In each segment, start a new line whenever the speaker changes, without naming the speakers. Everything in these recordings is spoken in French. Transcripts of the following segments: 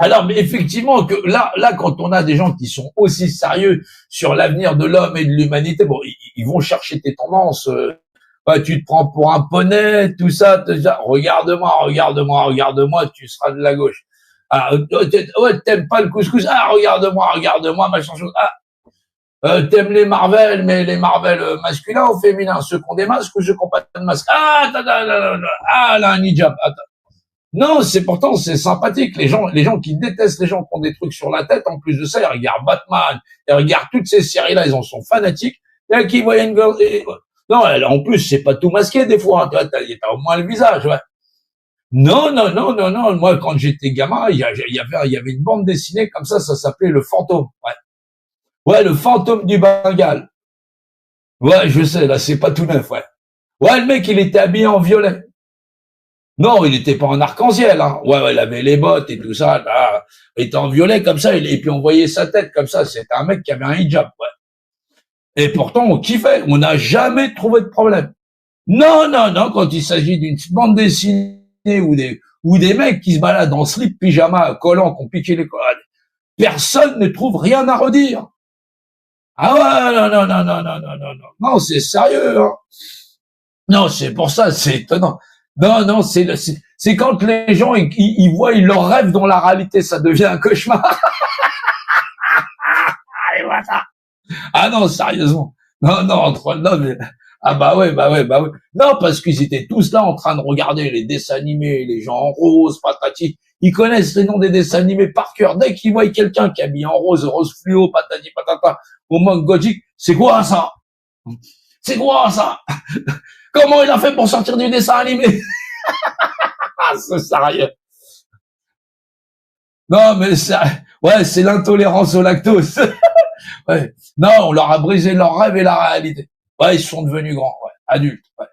Alors, mais effectivement, que là, quand on a des gens qui sont aussi sérieux sur l'avenir de l'homme et de l'humanité, bon, ils vont chercher tes tendances. Ouais, tu te prends pour un poney, tout ça. Regarde-moi, regarde-moi, regarde-moi, tu seras de la gauche. Ah, ouais, t'aimes pas le couscous. Ah, regarde-moi, regarde-moi, machin chose. Ah, t'aimes les Marvel, mais les Marvel masculins ou féminins, ceux qui ont des masques ou ceux qui n'ont pas de masque. Ah, ah, là, un hijab. Non, c'est pourtant, c'est sympathique. Les gens qui détestent les gens qui ont des trucs sur la tête, en plus de ça, ils regardent Batman, ils regardent toutes ces séries-là, ils en sont fanatiques. Et qui voient une gueule, non, en plus, c'est pas tout masqué, des fois, hein. T'as au moins le visage, ouais. Non, non, non, non, non. Moi, quand j'étais gamin, il y avait une bande dessinée comme ça s'appelait Le Fantôme. Ouais. Ouais, Le Fantôme du Bengale. Ouais, je sais, là, c'est pas tout neuf, ouais. Ouais, le mec, il était habillé en violet. Non, il était pas en arc-en-ciel, hein. Ouais, ouais, il avait les bottes et tout ça, là. Il était en violet comme ça, et puis on voyait sa tête comme ça. C'était un mec qui avait un hijab, ouais. Et pourtant, on kiffait. On n'a jamais trouvé de problème. Non, non, non, quand il s'agit d'une bande dessinée ou des mecs qui se baladent en slip, pyjama, collants, qui ont piqué les collants, personne ne trouve rien à redire. Ah ouais, non, non, non, non, non, non, non, non. Non, c'est sérieux, hein. Non, c'est pour ça, c'est étonnant. Non, non, c'est quand les gens, ils voient, ils leur rêvent dans la réalité, ça devient un cauchemar. Allez, voilà. Ah non, sérieusement. Non, non, non, mais, ah bah ouais, bah ouais, bah ouais. Non, parce qu'ils étaient tous là en train de regarder les dessins animés, les gens en rose, patati. Ils connaissent les noms des dessins animés par cœur. Dès qu'ils voient quelqu'un qui est habillé en rose, rose fluo, patati, patata, au mode gothique, c'est quoi ça? C'est quoi ça? Comment il a fait pour sortir du dessin animé? Ah, c'est sérieux. Non, mais ça, ouais, c'est l'intolérance au lactose. Ouais. Non, on leur a brisé leur rêve et la réalité. Ouais, ils sont devenus grands, ouais, adultes. Ouais.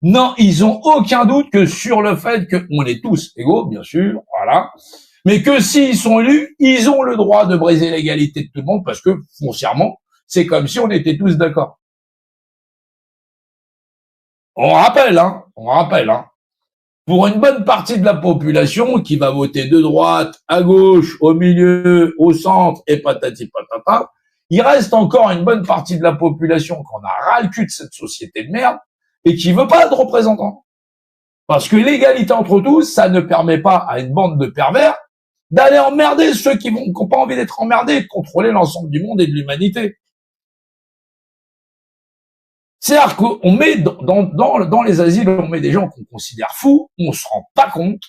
Non, ils ont aucun doute que sur le fait qu'on est tous égaux, bien sûr, voilà. Mais que s'ils sont élus, ils ont le droit de briser l'égalité de tout le monde parce que, foncièrement, c'est comme si on était tous d'accord. On rappelle, hein. Pour une bonne partie de la population qui va voter de droite, à gauche, au milieu, au centre et patati patata, il reste encore une bonne partie de la population qu'on a ras le cul de cette société de merde et qui veut pas de représentants. Parce que l'égalité entre tous, ça ne permet pas à une bande de pervers d'aller emmerder ceux qui n'ont pas envie d'être emmerdés et de contrôler l'ensemble du monde et de l'humanité. C'est-à-dire qu'on met dans les asiles, on met des gens qu'on considère fous, on se rend pas compte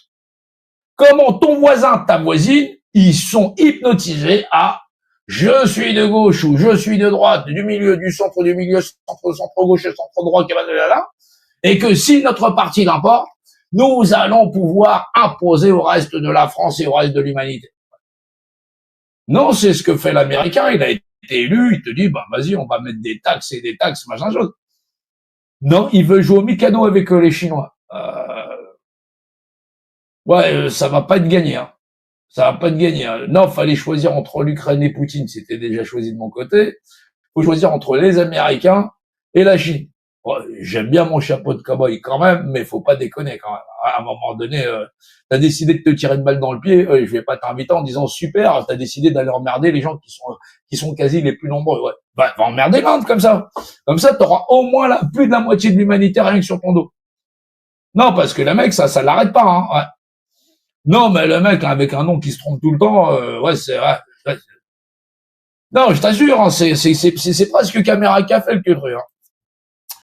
comment ton voisin, ta voisine, ils sont hypnotisés à je suis de gauche ou je suis de droite, du milieu, centre gauche et centre droit, et que si notre parti l'emporte, nous allons pouvoir imposer au reste de la France et au reste de l'humanité. Non, c'est ce que fait l'Américain, il a été élu, il te dit, bah vas-y, on va mettre des taxes et des taxes, machin chose. Non, il veut jouer au Mikado avec les Chinois. Ouais, ça va pas être gagné, hein. Ça va pas être gagné, hein. Non, fallait choisir entre l'Ukraine et Poutine, c'était déjà choisi de mon côté. Faut choisir entre les Américains et la Chine. Ouais, j'aime bien mon chapeau de cow-boy quand même, mais faut pas déconner quand même. À un moment donné, t'as décidé de te tirer une balle dans le pied, je vais pas t'inviter en disant super, t'as décidé d'aller emmerder les gens qui sont quasi les plus nombreux. Ouais. Va emmerder l'Inde comme ça. Comme ça, t'auras au moins plus de la moitié de l'humanité rien que sur ton dos. Non, parce que le mec, ça l'arrête pas, hein. Ouais. Non, mais le mec avec un nom qui se trompe tout le temps, ouais, c'est vrai. Ouais. Non, je t'assure, hein, c'est presque caméra café le truc, hein.